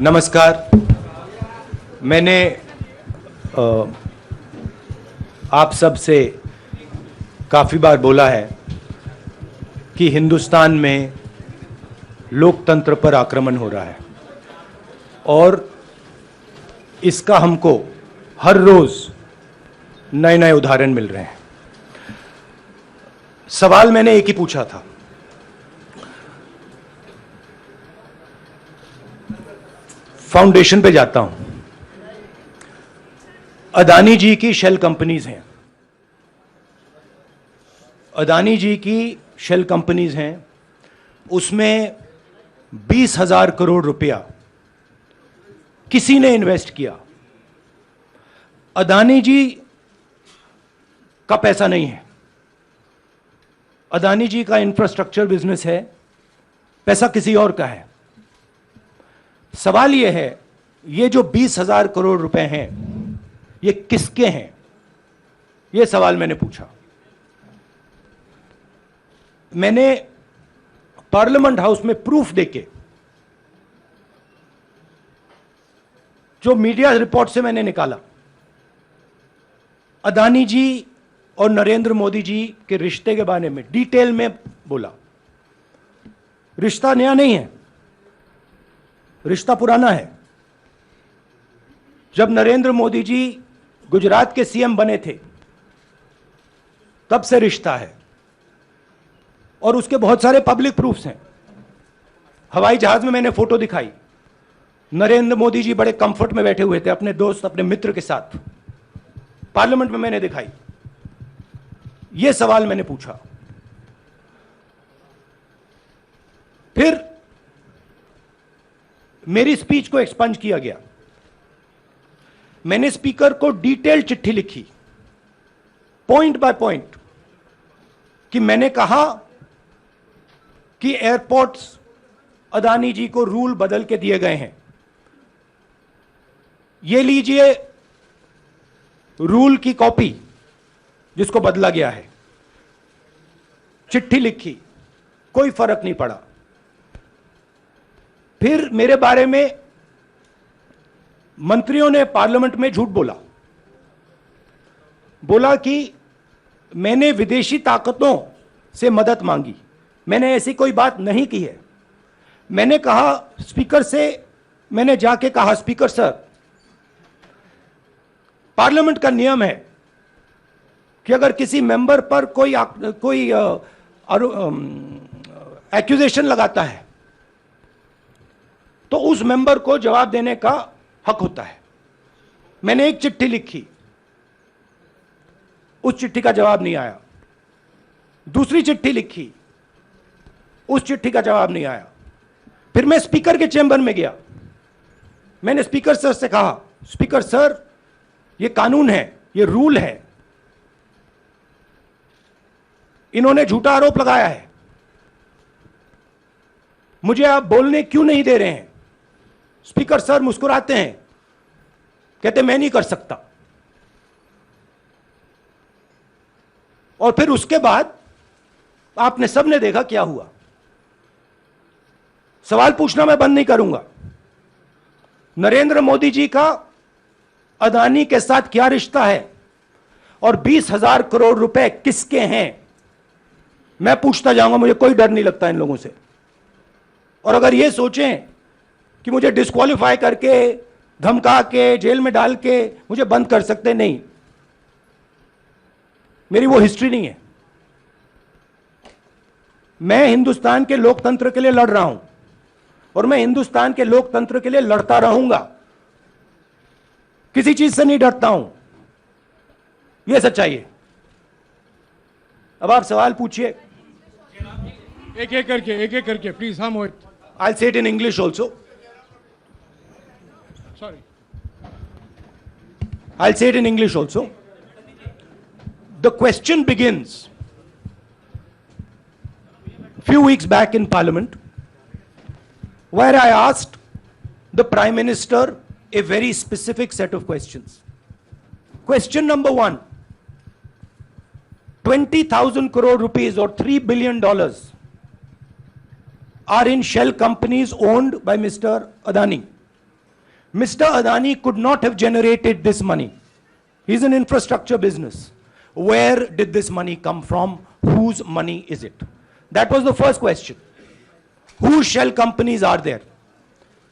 नमस्कार। मैंने आप सब से काफ़ी बार बोला है कि हिंदुस्तान में लोकतंत्र पर आक्रमण हो रहा है और इसका हमको हर रोज़ नए नए उदाहरण मिल रहे हैं। सवाल मैंने एक ही पूछा था, फाउंडेशन पे जाता हूं। अदानी जी की शेल कंपनीज हैं, अदानी जी की शेल कंपनीज हैं, उसमें 20,000 करोड़ रुपया किसी ने इन्वेस्ट किया। अदानी जी का पैसा नहीं है, अदानी जी का इंफ्रास्ट्रक्चर बिजनेस है, पैसा किसी और का है। सवाल यह है, ये जो 20,000 करोड़ रुपए हैं ये किसके हैं? यह सवाल मैंने पूछा। मैंने पार्लियामेंट हाउस में प्रूफ देके, जो मीडिया रिपोर्ट से मैंने निकाला, अदानी जी और नरेंद्र मोदी जी के रिश्ते के बारे में डिटेल में बोला। रिश्ता नया नहीं है, रिश्ता पुराना है। जब नरेंद्र मोदी जी गुजरात के सीएम बने थे तब से रिश्ता है और उसके बहुत सारे पब्लिक प्रूफ्स हैं। हवाई जहाज में मैंने फोटो दिखाई, नरेंद्र मोदी जी बड़े कंफर्ट में बैठे हुए थे अपने दोस्त, अपने मित्र के साथ। पार्लियामेंट में मैंने दिखाई। यह सवाल मैंने पूछा। फिर मेरी स्पीच को एक्सपंज किया गया। मैंने स्पीकर को डिटेल चिट्ठी लिखी, पॉइंट बाय पॉइंट, कि मैंने कहा कि एयरपोर्ट्स अदानी जी को रूल बदल के दिए गए हैं। ये लीजिए रूल की कॉपी जिसको बदला गया है। चिट्ठी लिखी, कोई फर्क नहीं पड़ा। फिर मेरे बारे में मंत्रियों ने पार्लियामेंट में झूठ बोला कि मैंने विदेशी ताकतों से मदद मांगी। मैंने ऐसी कोई बात नहीं की है। मैंने कहा स्पीकर से, मैंने जाके कहा, स्पीकर सर, पार्लियामेंट का नियम है कि अगर किसी मेंबर पर कोई एक्यूजेशन लगाता है तो उस मेंबर को जवाब देने का हक होता है। मैंने एक चिट्ठी लिखी, उस चिट्ठी का जवाब नहीं आया। दूसरी चिट्ठी लिखी, उस चिट्ठी का जवाब नहीं आया। फिर मैं स्पीकर के चेंबर में गया। मैंने स्पीकर सर से कहा, स्पीकर सर, यह कानून है, यह रूल है, इन्होंने झूठा आरोप लगाया है, मुझे आप बोलने क्यों नहीं दे रहे हैं? स्पीकर सर मुस्कुराते हैं, कहते मैं नहीं कर सकता। और फिर उसके बाद आपने सबने देखा क्या हुआ। सवाल पूछना मैं बंद नहीं करूंगा। नरेंद्र मोदी जी का अदानी के साथ क्या रिश्ता है और 20,000 करोड़ रुपए किसके हैं, मैं पूछता जाऊंगा। मुझे कोई डर नहीं लगता इन लोगों से। और अगर ये सोचें कि मुझे डिस्क्वालीफाई करके, धमका के, जेल में डाल के मुझे बंद कर सकते, नहीं, मेरी वो हिस्ट्री नहीं है। मैं हिंदुस्तान के लोकतंत्र के लिए लड़ रहा हूं और मैं हिंदुस्तान के लोकतंत्र के लिए लड़ता रहूंगा। किसी चीज से नहीं डरता हूं, यह सच्चाई है। अब आप सवाल पूछिए। एक एक करके प्लीज। हम मोहित, I'll say it in English also. Sorry. I'll say it in English also. The question begins few weeks back in Parliament, where I asked the Prime Minister a very specific set of questions. Question number 1, 20,000 crore rupees or $3 billion are in shell companies owned by Mr. Adani. Mr. Adani could not have generated this money. He's an infrastructure business. Where did this money come from? Whose money is it? That was the first question. Whose shell companies are there?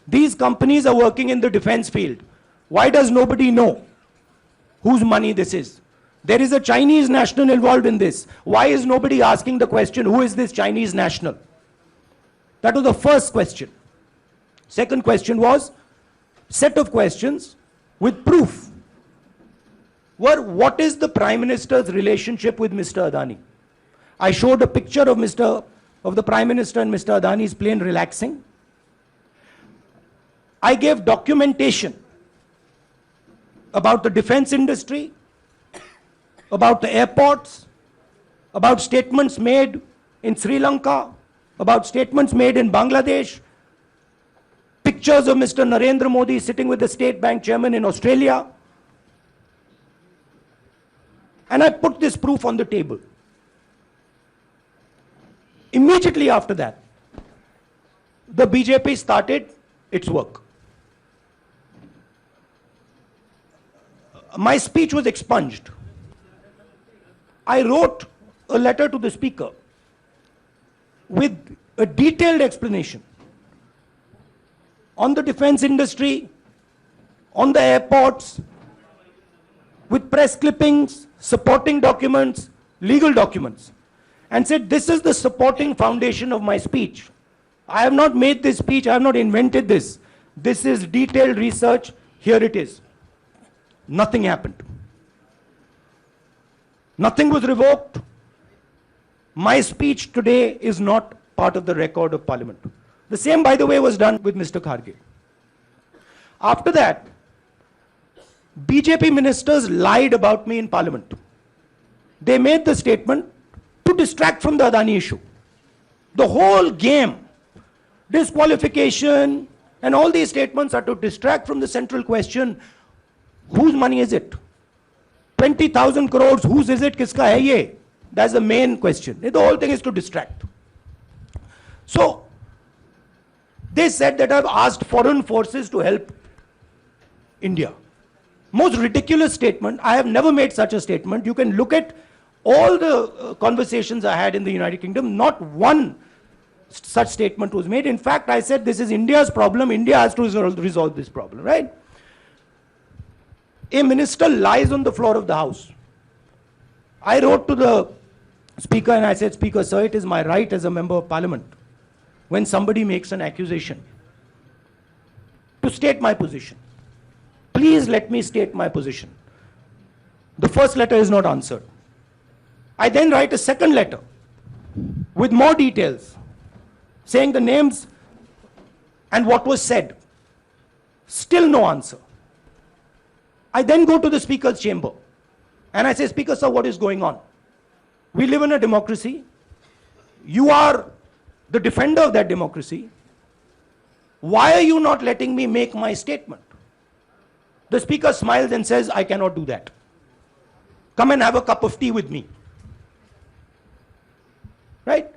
These companies are working in the defense field. Why does nobody know whose money this is? There is a Chinese national involved in this. Why is nobody asking the question, who is this Chinese national? That was the first question. Second question was, set of questions with proof. Were, what is the Prime Minister's relationship with Mr. Adani? I showed a picture of the Prime Minister and Mr. Adani's plane relaxing. I gave documentation about the defense industry, about the airports, about statements made in Sri Lanka, about statements made in Bangladesh, pictures of Mr. Narendra Modi sitting with the State Bank chairman in Australia. And I put this proof on the table. Immediately after that, the BJP started its work. My speech was expunged. I wrote a letter to the Speaker with a detailed explanation on the defense industry, on the airports, with press clippings, supporting documents, legal documents, and said, this is the supporting foundation of my speech. I have not made this speech, I have not invented this. This is detailed research, here it is. Nothing happened. Nothing was revoked. My speech today is not part of the record of Parliament. The same, by the way, was done with Mr. Kharge. After that, BJP ministers lied about me in Parliament. They made the statement to distract from the Adani issue. The whole game, disqualification, and all these statements are to distract from the central question, whose money is it? 20,000 crores, whose is it? Kiska hai ye? That's the main question. The whole thing is to distract. So, they said that I've asked foreign forces to help India. Most ridiculous statement. I have never made such a statement. You can look at all the conversations I had in the United Kingdom. Not one such statement was made. In fact, I said this is India's problem. India has to resolve this problem, right? A minister lies on the floor of the House. I wrote to the Speaker and I said, Speaker, sir, it is my right as a member of Parliament, when somebody makes an accusation, to state my position. Please let me state my position. The first letter is not answered. I then write a second letter with more details, saying the names and what was said. Still no answer. I then go to the Speaker's chamber and I say, Speaker, sir, what is going on? We live in a democracy. You are the defender of that democracy. Why are you not letting me make my statement? The Speaker smiles and says, I cannot do that. Come and have a cup of tea with me. Right?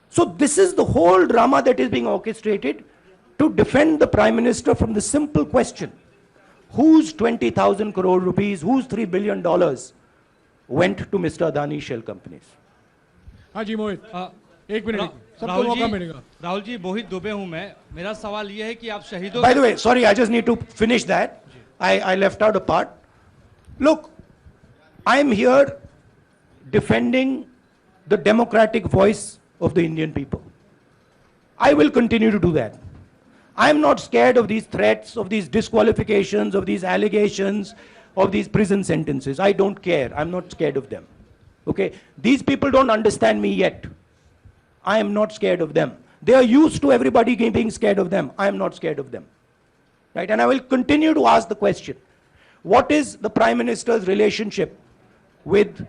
So this is the whole drama that is being orchestrated to defend the Prime Minister from the simple question, whose 20,000 crore rupees, whose $3 billion went to Mr. Adani shell companies? हाँ जी मोहित, एक minute सबको मौका मिलेगा. राहुल जी, मोहित दुबे हूं मैं. मेरा सवाल ये है कि आप शहीदों. By the way, sorry, I just need to finish that. I left out a part. Look, I'm here defending the democratic voice of the Indian people. I will continue to do that. I'm not scared of these threats, of these disqualifications, of these allegations, of these prison sentences. I don't care. I'm not scared of them. Okay? These people don't understand me yet. I am not scared of them. They are used to everybody being scared of them. I am not scared of them. Right? And I will continue to ask the question, what is the Prime Minister's relationship with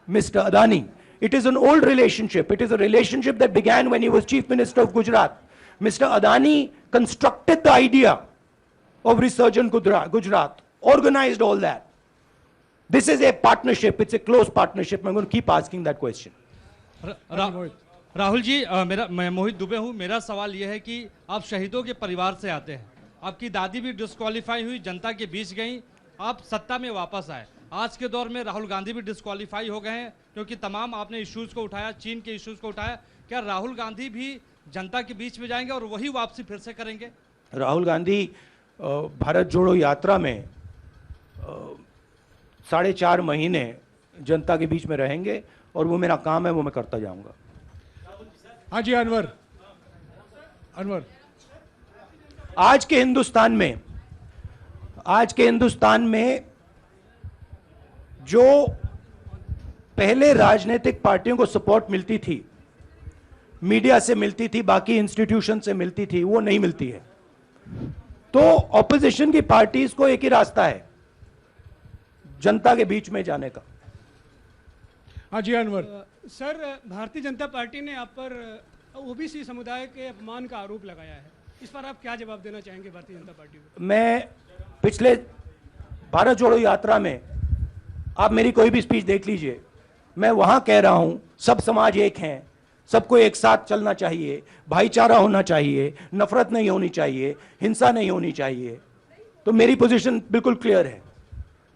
Mr. Adani? It is an old relationship. It is a relationship that began when he was Chief Minister of Gujarat. Mr. Adani constructed the idea of Resurgent Gujarat, organized all that. This is a partnership. It's a close partnership. I'm going to keep asking that question. Rahul ji, मैं मोहित दुबे हूं. मेरा सवाल यह है कि आप शहीदों के परिवार से आते हैं. आपकी दादी भी डिस्क्वालीफाई हुई, जनता के बीच गई, आप सत्ता में वापस आए। आज के दौर में राहुल गांधी भी डिस्क्वालीफाई हो गए हैं, क्योंकि तमाम आपने इश्यूज को उठाया, चीन के इश्यूज को उठाया। क्या राहुल गांधी भी जनता के बीच में जाएंगे और वही वापसी फिर से करेंगे? राहुल गांधी भारत जोड़ो यात्रा में 4.5 महीने जनता के बीच में रहेंगे और वो मेरा काम है, वो मैं करता जाऊंगा। हाँ जी अनवर, अनवर आज के हिंदुस्तान में जो पहले राजनीतिक पार्टियों को सपोर्ट मिलती थी, मीडिया से मिलती थी, बाकी इंस्टीट्यूशन से मिलती थी, वो नहीं मिलती है। तो ऑपोजिशन की पार्टीज को एक ही रास्ता है, जनता के बीच में जाने का। हाँ जी अनवर। सर, भारतीय जनता पार्टी ने आप पर ओबीसी समुदाय के अपमान का आरोप लगाया है, इस पर आप क्या जवाब देना चाहेंगे भारतीय जनता पार्टी को? मैं पिछले भारत जोड़ो यात्रा में, आप मेरी कोई भी स्पीच देख लीजिए, मैं वहां कह रहा हूं सब समाज एक हैं, सबको एक साथ चलना चाहिए, भाईचारा होना चाहिए, नफरत नहीं होनी चाहिए, हिंसा नहीं होनी चाहिए। तो मेरी पोजीशन बिल्कुल क्लियर है।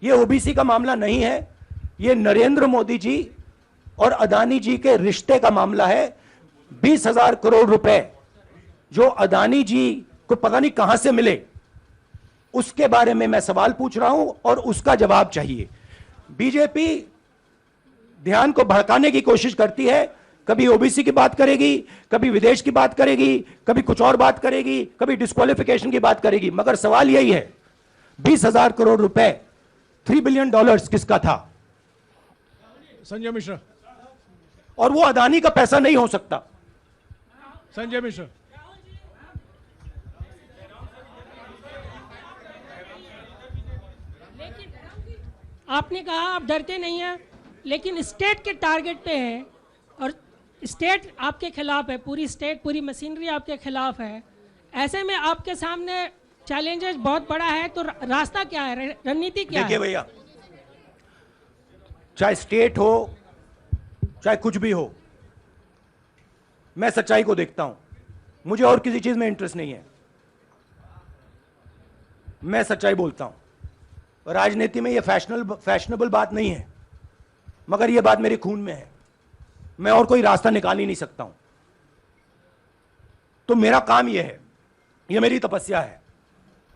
ये ओबीसी का मामला नहीं है, ये नरेंद्र मोदी जी और अदानी जी के रिश्ते का मामला है। 20,000 करोड़ रुपए जो अदानी जी को पता नहीं कहां से मिले, उसके बारे में मैं सवाल पूछ रहा हूं और उसका जवाब चाहिए। बीजेपी ध्यान को भड़काने की कोशिश करती है, कभी ओबीसी की बात करेगी, कभी विदेश की बात करेगी, कभी कुछ और बात करेगी, कभी डिस्क्वालिफिकेशन की बात करेगी, मगर सवाल यही है 20,000 करोड़ रुपए, $3 बिलियन किसका था? संजय मिश्रा। और वो अदानी का पैसा नहीं हो सकता। संजय मिश्रा। आपने कहा आप डरते नहीं हैं, लेकिन स्टेट के टारगेट पे हैं और स्टेट आपके खिलाफ है, पूरी स्टेट, पूरी मशीनरी आपके खिलाफ है। ऐसे में आपके सामने चैलेंजेस बहुत बड़ा है, तो रास्ता क्या है, रणनीति क्या है? देखिए भैया, चाहे स्टेट हो चाहे कुछ भी हो, मैं सच्चाई को देखता हूं, मुझे और किसी चीज में इंटरेस्ट नहीं है, मैं सच्चाई बोलता हूं। राजनीति में ये फैशनेबल बात नहीं है, मगर ये बात मेरे खून में है, मैं और कोई रास्ता निकाल ही नहीं सकता हूं। तो मेरा काम यह है, यह मेरी तपस्या है,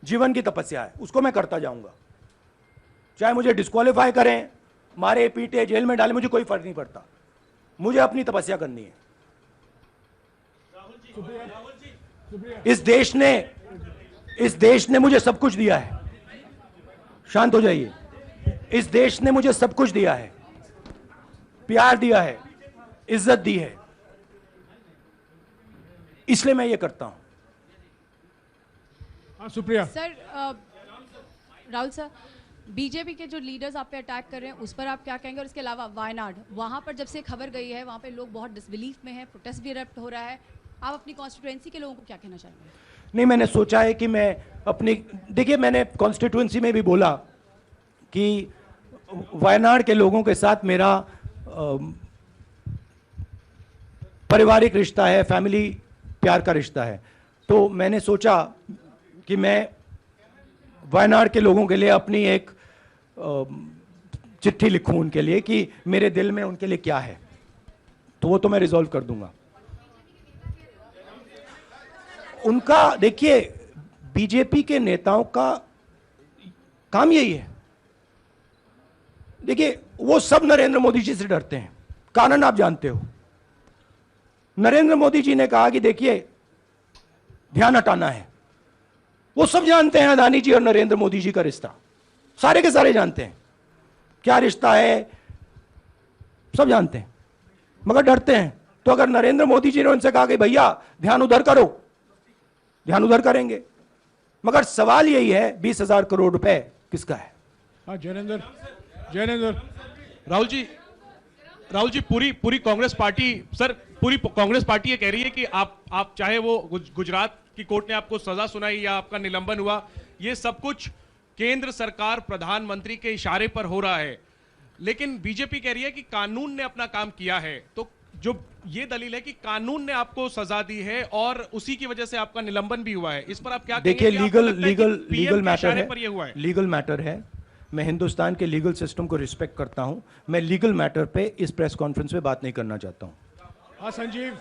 जीवन की तपस्या है, उसको मैं करता जाऊंगा। चाहे मुझे डिस्क्वालीफाई करें, मारे पीटे, जेल में डाले, मुझे कोई फर्क नहीं पड़ता, मुझे अपनी तपस्या करनी है। इस देश ने मुझे सब कुछ दिया है, शांत हो जाइए। इस देश ने मुझे सब कुछ दिया है, प्यार दिया है, इज्जत दी है, इसलिए मैं ये करता हूं। हाँ Supriya. Sir, Rahul sir, BJP के जो लीडर्स आप पे अटैक कर रहे हैं उस पर आप क्या कहेंगे? और इसके अलावा वायनाड, वहां पर जब से खबर गई है वहां पे लोग बहुत डिसबिलीफ में हैं, प्रोटेस्ट भी इरप्ट हो रहा है, आप अपनी कॉन्स्टिट्यूएंसी के लोगों को क्या कहना चाहेंगे? नहीं, मैंने सोचा है कि मैं अपनी, देखिए मैंने कॉन्स्टिट्यूएंसी में भी बोला कि वायनाड के लोगों के साथ मेरा पारिवारिक रिश्ता है, फैमिली प्यार का रिश्ता है। तो मैंने सोचा कि मैं वायनाड के लोगों के लिए अपनी एक चिट्ठी लिखूं उनके लिए कि मेरे दिल में उनके लिए क्या है, तो वो तो मैं रिजॉल्व कर दूंगा। उनका, देखिए बीजेपी के नेताओं का काम यही है, देखिए वो सब नरेंद्र मोदी जी से डरते हैं, कारण आप जानते हो। नरेंद्र मोदी जी ने कहा कि देखिए ध्यान हटाना है, वो सब जानते हैं अदानी जी और नरेंद्र मोदी जी का रिश्ता, सारे के सारे जानते हैं क्या रिश्ता है, सब जानते हैं, मगर डरते हैं। तो अगर नरेंद्र मोदी जी ने उनसे कहा कि भैया ध्यान उधर करो, ध्यान उधर करेंगे, मगर सवाल यही है 20,000 करोड़ रुपए किसका है? हाँ जैनेंद्र। जैनेंद्र। राहुल जी, पूरी कांग्रेस पार्टी, सर पूरी कांग्रेस पार्टी ये कह रही है कि आप चाहे वो गुजरात की कोर्ट ने आपको सजा सुनाई या आपका निलंबन हुआ, ये सब कुछ केंद्र सरकार प्रधानमंत्री के इशारे पर हो रहा है, लेकिन बीजेपी कह रही है कि कानून ने अपना काम किया है। तो जो ये दलील है कि कानून ने आपको सजा दी है और उसी की वजह से आपका निलंबन भी हुआ है, इस पर आप क्या देखिए, कहेंगे? कि आपको लगता है कि लीगल PM के मैटर इशारे है, पर ये हुआ है? लीगल मैटर है। मैं हिंदुस्तान के लीगल सिस्टम को रिस्पेक्ट करता हूं। मैं लीगल मैटर पे इस प्रेस कॉन्फ्रेंस में बात नहीं करना चाहता हूं। हाँ संजीव,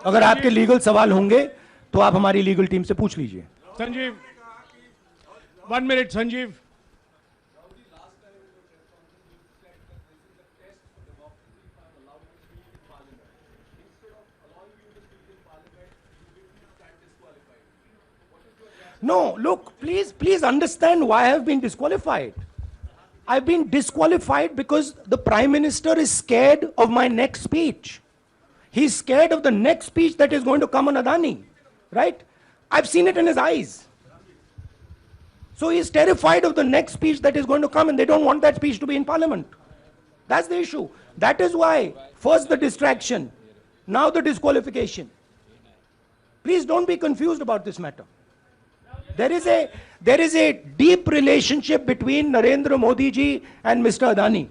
अगर आपके लीगल सवाल होंगे तो आप हमारी लीगल टीम से पूछ लीजिए। Sanjeev 1 minute Sanjeev. No, look, please understand why I have been disqualified. I've been disqualified because the Prime Minister is scared of my next speech. He's scared of the next speech that is going to come on Adani, right? I've seen it in his eyes. So he's terrified of the next speech that is going to come, and they don't want that speech to be in Parliament. That's the issue. That is why, first the distraction, now the disqualification. Please don't be confused about this matter. There is a deep relationship between Narendra Modi ji and Mr. Adani.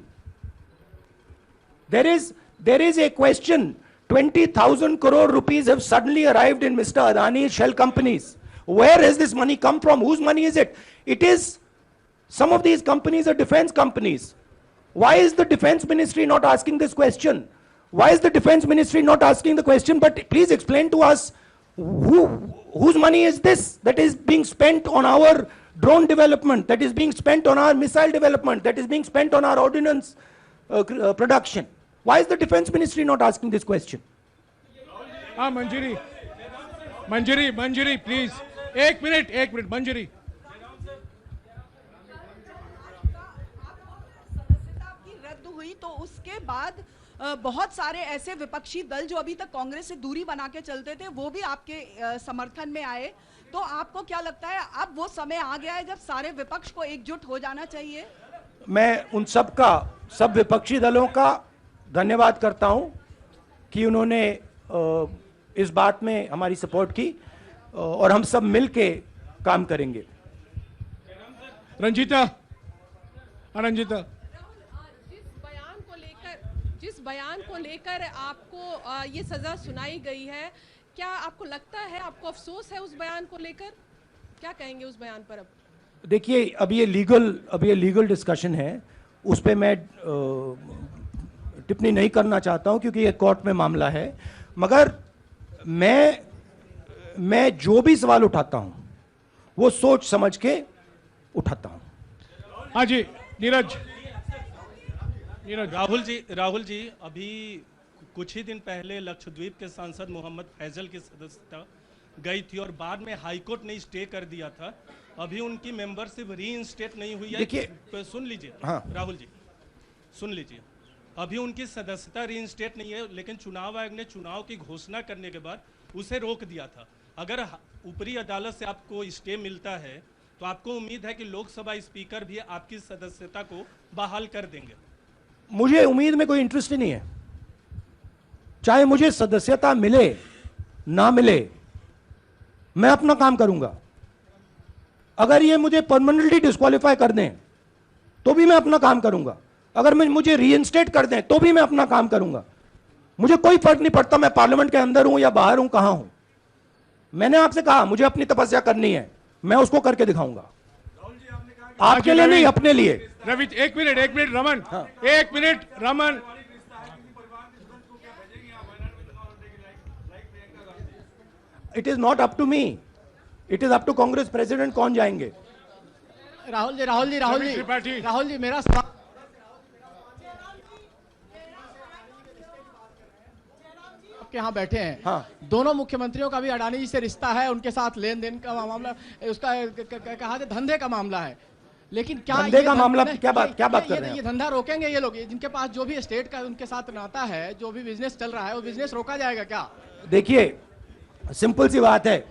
There is a question. 20,000 crore rupees have suddenly arrived in Mr. Adani's shell companies. Where has this money come from? Whose money is it? It is, some of these companies are defense companies. Why is the defense ministry not asking this question? Why is the defense ministry not asking the question? But please explain to us, whose money is this that is being spent on our drone development, that is being spent on our missile development, that is being spent on our ordnance production? Why is the defense ministry not asking this question? हाँ मंजरी, मंजरी मंजरी please, एक minute मंजरी। सदस्यता की रद्द हुई तो उसके बाद बहुत सारे ऐसे विपक्षी दल जो अभी तक कांग्रेस से दूरी बना के चलते थे वो भी आपके समर्थन में आए। तो आपको क्या लगता है अब वो समय आ गया है जब सारे विपक्ष को एकजुट हो जाना चाहिए? मैं उन सब विपक्षी दलों का धन्यवाद करता हूं कि उन्होंने इस बात में हमारी सपोर्ट की और हम सब मिलके काम करेंगे। रंजीता, जिस बयान को लेकर आपको ये सजा सुनाई गई है, क्या आपको लगता है, आपको अफसोस है उस बयान को लेकर? क्या कहेंगे उस बयान पर? अब देखिए, अब ये लीगल डिस्कशन है, उस पे मैं टिप्पणी नहीं करना चाहता हूं क्योंकि ये कोर्ट में मामला है। मगर मैं जो भी सवाल उठाता हूं वो सोच समझ के उठाता हूं। हाँ जी नीरज। राहुल जी अभी कुछ ही दिन पहले लक्षद्वीप के सांसद मोहम्मद फैजल की सदस्यता गई थी और बाद में हाईकोर्ट ने स्टे कर दिया था। अभी उनकी मेंबरशिप रीइंस्टेट नहीं हुई है। देखिए, सुन लीजिए। हाँ। राहुल जी सुन लीजिए, अभी उनकी सदस्यता रीइंस्टेट नहीं है, लेकिन चुनाव आयोग ने चुनाव की घोषणा करने के बाद उसे रोक दिया था। अगर ऊपरी अदालत से आपको स्टे मिलता है तो आपको उम्मीद है कि लोकसभा स्पीकर भी आपकी सदस्यता को बहाल कर देंगे? मुझे उम्मीद में कोई इंटरेस्ट ही नहीं है। चाहे मुझे सदस्यता मिले ना मिले, मैं अपना काम करूंगा। अगर ये मुझे परमानेंटली डिस्क्वालीफाई कर दें तो भी मैं अपना काम करूंगा। अगर मुझे रीइंस्टेट कर दें तो भी मैं अपना काम करूंगा। मुझे कोई फर्क नहीं पड़ता मैं पार्लियामेंट के अंदर हूं या बाहर हूं, कहां हूं। मैंने आपसे कहा मुझे अपनी तपस्या करनी है, मैं उसको करके दिखाऊंगा। आपके लिए नहीं, अपने लिए। रवि एक मिनट रमन, हाँ। एक minute Raman. It is not up to me, it is up to Congress president कौन जाएंगे। राहुल जी मेरा सवाल आपके यहाँ बैठे हैं। हाँ। दोनों मुख्यमंत्रियों का भी अडानी जी से रिश्ता है, उनके साथ लेन देन का मामला, उसका कहा जाए धंधे का मामला है। लेकिन क्या धंधे का मामला, क्या बात कर रहे हैं? ये धंधा रोकेंगे ये लोग? जिनके पास जो भी स्टेट का उनके साथ नाता है, जो भी बिजनेस चल रहा है, वो बिजनेस रोका जाएगा क्या? देखिए, सिंपल सी बात है,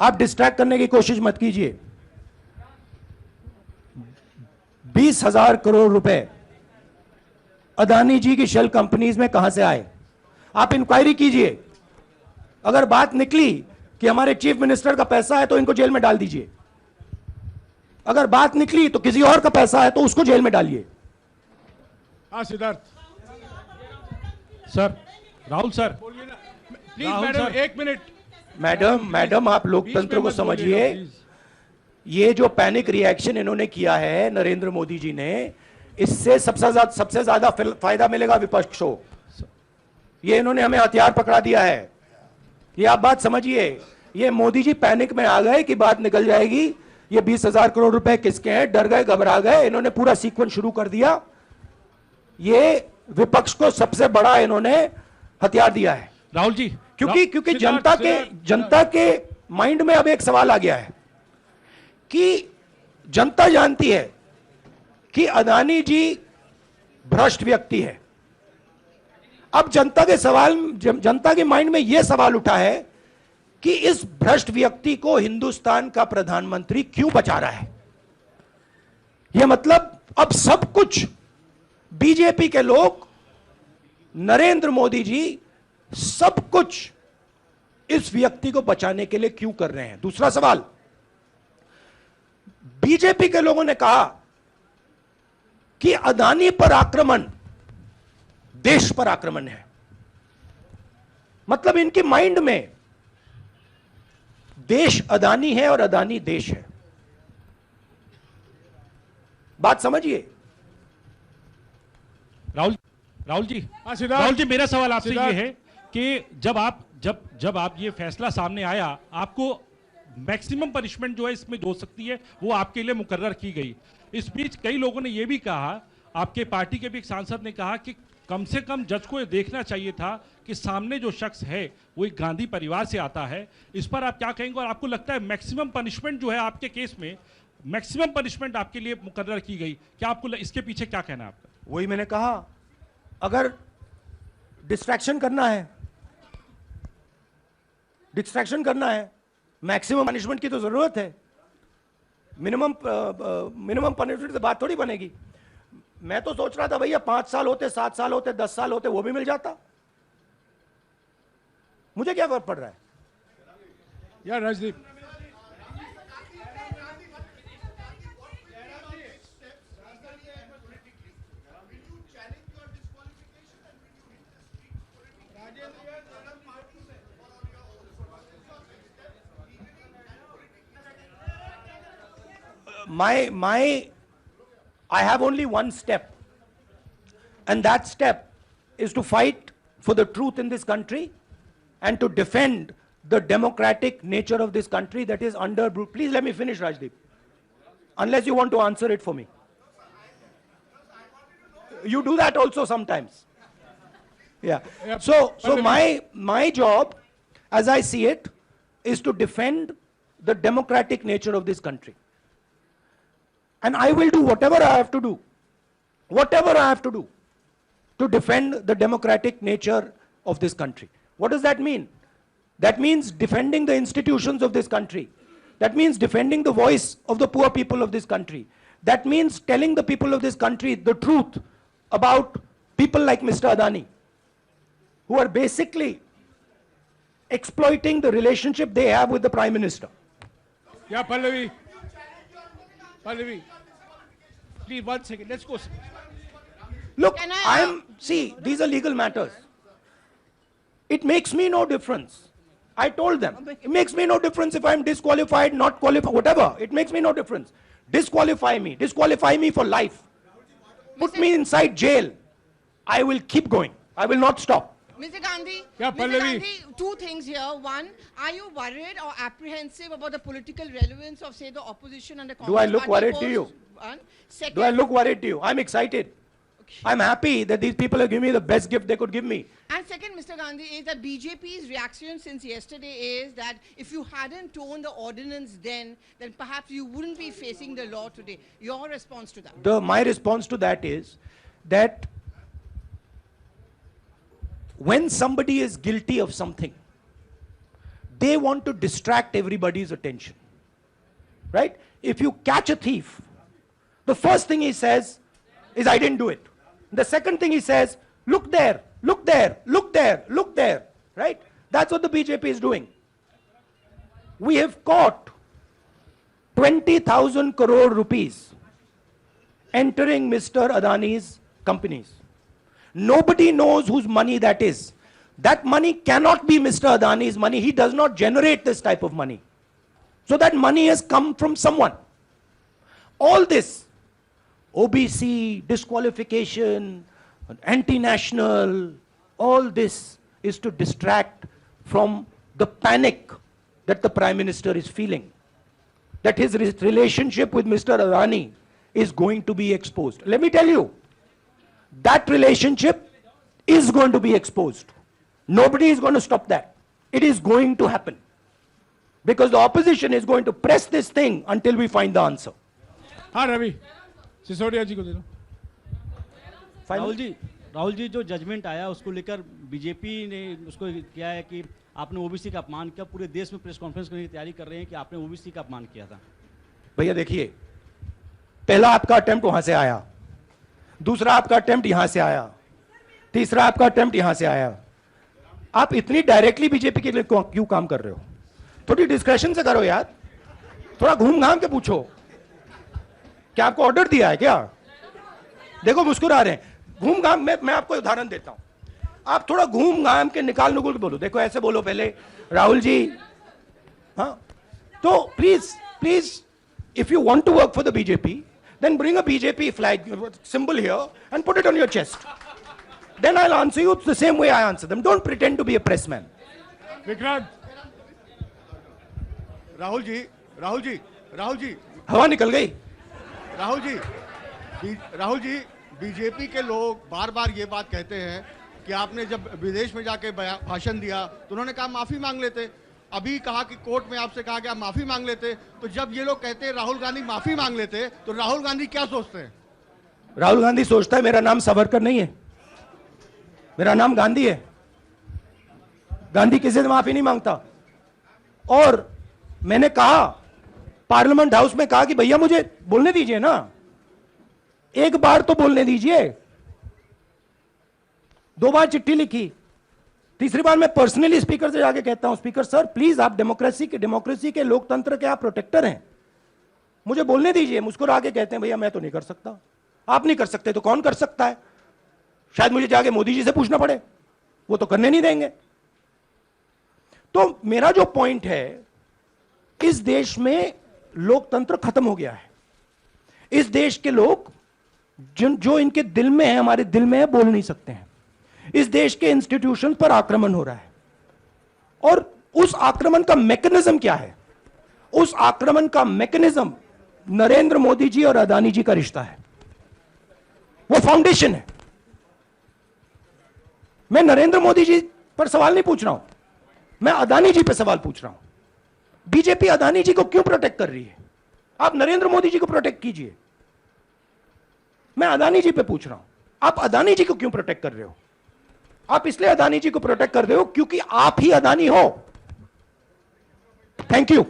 आप डिस्ट्रैक्ट करने की कोशिश मत कीजिए। 20,000 करोड़ रुपए अदानी जी की शेल कंपनीज में कहां से आए? आप इंक्वायरी कीजिए। अगर बात निकली कि हमारे चीफ मिनिस्टर का पैसा है तो इनको जेल में डाल दीजिए। अगर बात निकली तो किसी और का पैसा है तो उसको जेल में डालिए। हाँ Siddharth sir. Rahul sir, please Rahul madam sir. 1 minute. Madam आप लोकतंत्र को समझिए। ये जो पैनिक रिएक्शन इन्होंने किया है नरेंद्र मोदी जी ने, इससे सबसे ज्यादा फायदा मिलेगा विपक्ष को। ये इन्होंने हमें हथियार पकड़ा दिया है। ये आप बात समझिए। ये मोदी जी पैनिक में आ गए कि बात निकल जाएगी, ये 20,000 करोड़ रुपए किसके हैं, डर गए, घबरा गए। इन्होंने पूरा सीक्वेंस शुरू कर दिया। ये विपक्ष को सबसे बड़ा इन्होंने हथियार दिया है राहुल जी, क्योंकि जनता के माइंड में अब एक सवाल आ गया है कि जनता जानती है कि अदानी जी भ्रष्ट व्यक्ति है। अब जनता के माइंड में यह सवाल उठा है कि इस भ्रष्ट व्यक्ति को हिंदुस्तान का प्रधानमंत्री क्यों बचा रहा है। यह मतलब अब सब कुछ बीजेपी के लोग, नरेंद्र मोदी जी सब कुछ इस व्यक्ति को बचाने के लिए क्यों कर रहे हैं। दूसरा सवाल, बीजेपी के लोगों ने कहा कि अदानी पर आक्रमण देश पर आक्रमण है। मतलब इनके माइंड में देश अदानी है और अदानी देश है। बात समझिए। राहुल जी, मेरा सवाल आपसे ये है कि जब आप ये फैसला सामने आया, आपको मैक्सिमम पनिशमेंट जो है इसमें जो हो सकती है वो आपके लिए मुकर्रर की गई। इस बीच कई लोगों ने ये भी कहा, आपके पार्टी के भी एक सांसद ने कहा कि कम से कम जज को ये देखना चाहिए था कि सामने जो शख्स है वो एक गांधी परिवार से आता है। इस पर आप क्या कहेंगे, और आपको लगता है मैक्सिमम पनिशमेंट जो है आपके केस में, मैक्सिमम पनिशमेंट आपके लिए मुकर्रर की गई, क्या आपको इसके पीछे क्या कहना है आपका? वही मैंने कहा, अगर डिस्ट्रैक्शन करना है, मैक्सिमम पनिशमेंट की तो जरूरत है। मिनिमम पनिशमेंट से बात थोड़ी बनेगी। मैं तो सोच रहा था भैया 5 साल होते, 7 साल होते, 10 साल होते, वो भी मिल जाता। मुझे क्या फर्क पड़ रहा है यार Rajdeep. I have only one step, and that step is to fight for the truth in this country and to defend the democratic nature of this country that is under. Please let me finish, Rajdeep, unless you want to answer it for me. You do that also sometimes. Yeah. So my job, as I see it, is to defend the democratic nature of this country. And I will do whatever I have to do to defend the democratic nature of this country. What does that mean? That means defending the institutions of this country. That means defending the voice of the poor people of this country. That means telling the people of this country the truth about people like Mr. Adani, who are basically exploiting the relationship they have with the Prime Minister. Yeah, Pallavi, please 1 second. Let's go. Look, see, these are legal matters. It makes me no difference. I told them, it makes me no difference if I'm disqualified, not qualified, whatever. It makes me no difference. Disqualify me for life. Put me inside jail. I will keep going. I will not stop. Mr. Gandhi, Yeah, Mr. Pallavi. Gandhi, 2 things here. One, are you worried or apprehensive about the political relevance of, say, the opposition and the Congress Do I look party worried to post? you? One. Second, Do I look worried to you? I'm excited. I'm happy that these people have given me the best gift they could give me. And second, Mr. Gandhi, is that BJP's reaction since yesterday is that if you hadn't torn the ordinance then perhaps you wouldn't be facing the law today. Your response to that? My response to that is that when somebody is guilty of something, they want to distract everybody's attention. Right? If you catch a thief, the first thing he says is, I didn't do it. The second thing he says, look there, look there, look there, look there. Right? That's what the BJP is doing. We have caught 20,000 crore rupees entering Mr. Adani's companies. Nobody knows whose money that is. That money cannot be Mr. Adani's money. He does not generate this type of money. So that money has come from someone. All this, OBC, disqualification, anti-national, all this is to distract from the panic that the Prime Minister is feeling. That his relationship with Mr. Adani is going to be exposed. Let me tell you, that relationship is going to be exposed. Nobody is going to stop that. It is going to happen. Because the opposition is going to press this thing until we find the answer. हाँ रवि सिसोदिया जी को दे दो। राहुल जी जो judgement आया उसको लेकर BJP ने उसको किया है कि आपने ओबीसी का अपमान किया, पूरे देश में प्रेस कॉन्फ्रेंस करने की तैयारी कर रहे हैं कि आपने ओबीसी का अपमान किया था। भैया देखिए, पहला आपका अटेम्प्ट वहां से आया, दूसरा आपका अटेम्प्ट यहां से आया, तीसरा आपका अटेम्प्ट यहां से आया। आप इतनी डायरेक्टली बीजेपी के लिए क्यों काम कर रहे हो? थोड़ी डिस्कशन से करो यार, थोड़ा घूम घाम के पूछो। क्या आपको ऑर्डर दिया है क्या? देखो मुस्कुरा रहे हैं। घूम घाम मैं आपको उदाहरण देता हूं, आप थोड़ा घूम घाम के निकाल नुकुल के बोलो। देखो ऐसे बोलो पहले, राहुल जी, हाँ तो please if you want to work for the BJP, then bring a BJP flag symbol here and put it on your chest. Then I'll answer you the same way I answer them. Don't pretend to be a press man. Vikrant Rahul ji हवा निकल गई। Rahul ji BJP के लोग बार बार ये बात कहते हैं कि आपने जब विदेश में जाके भाषण दिया तो उन्होंने कहा माफी मांग लेते, अभी कहा कि कोर्ट में आपसे कहा गया माफी मांग लेते। तो जब ये लोग कहते हैं राहुल गांधी माफी मांग लेते, तो राहुल गांधी क्या सोचते हैं? राहुल गांधी सोचता है मेरा नाम सावरकर नहीं है, मेरा नाम गांधी है। गांधी किसी से माफी नहीं मांगता। और मैंने कहा पार्लियामेंट हाउस में, कहा कि भैया मुझे बोलने दीजिए ना, एक बार तो बोलने दीजिए। 2 बार चिट्ठी लिखी, तीसरी बार मैं पर्सनली स्पीकर से जाके कहता हूं, स्पीकर सर प्लीज, आप डेमोक्रेसी के लोकतंत्र के आप प्रोटेक्टर हैं, मुझे बोलने दीजिए। मुस्कुरा के कहते हैं भैया मैं तो नहीं कर सकता। आप नहीं कर सकते तो कौन कर सकता है? शायद मुझे जाके मोदी जी से पूछना पड़े, वो तो करने नहीं देंगे। तो मेरा जो पॉइंट है, इस देश में लोकतंत्र खत्म हो गया है। इस देश के लोग जो इनके दिल में है, हमारे दिल में है, बोल नहीं सकते हैं। इस देश के इंस्टीट्यूशन पर आक्रमण हो रहा है। और उस आक्रमण का मैकेनिज्म क्या है? उस आक्रमण का मैकेनिज्म नरेंद्र मोदी जी और अदानी जी का रिश्ता है, वो फाउंडेशन है। मैं नरेंद्र मोदी जी पर सवाल नहीं पूछ रहा हूं, मैं अदानी जी पर सवाल पूछ रहा हूं। बीजेपी अदानी जी को क्यों प्रोटेक्ट कर रही है? आप नरेंद्र मोदी जी को प्रोटेक्ट कीजिए। मैं अदानी जी पे पूछ रहा हूं, आप अदानी जी को क्यों प्रोटेक्ट कर रहे हो? आप इसलिए अदानी जी को प्रोटेक्ट कर रहे हो क्योंकि आप ही अदानी हो। Thank you.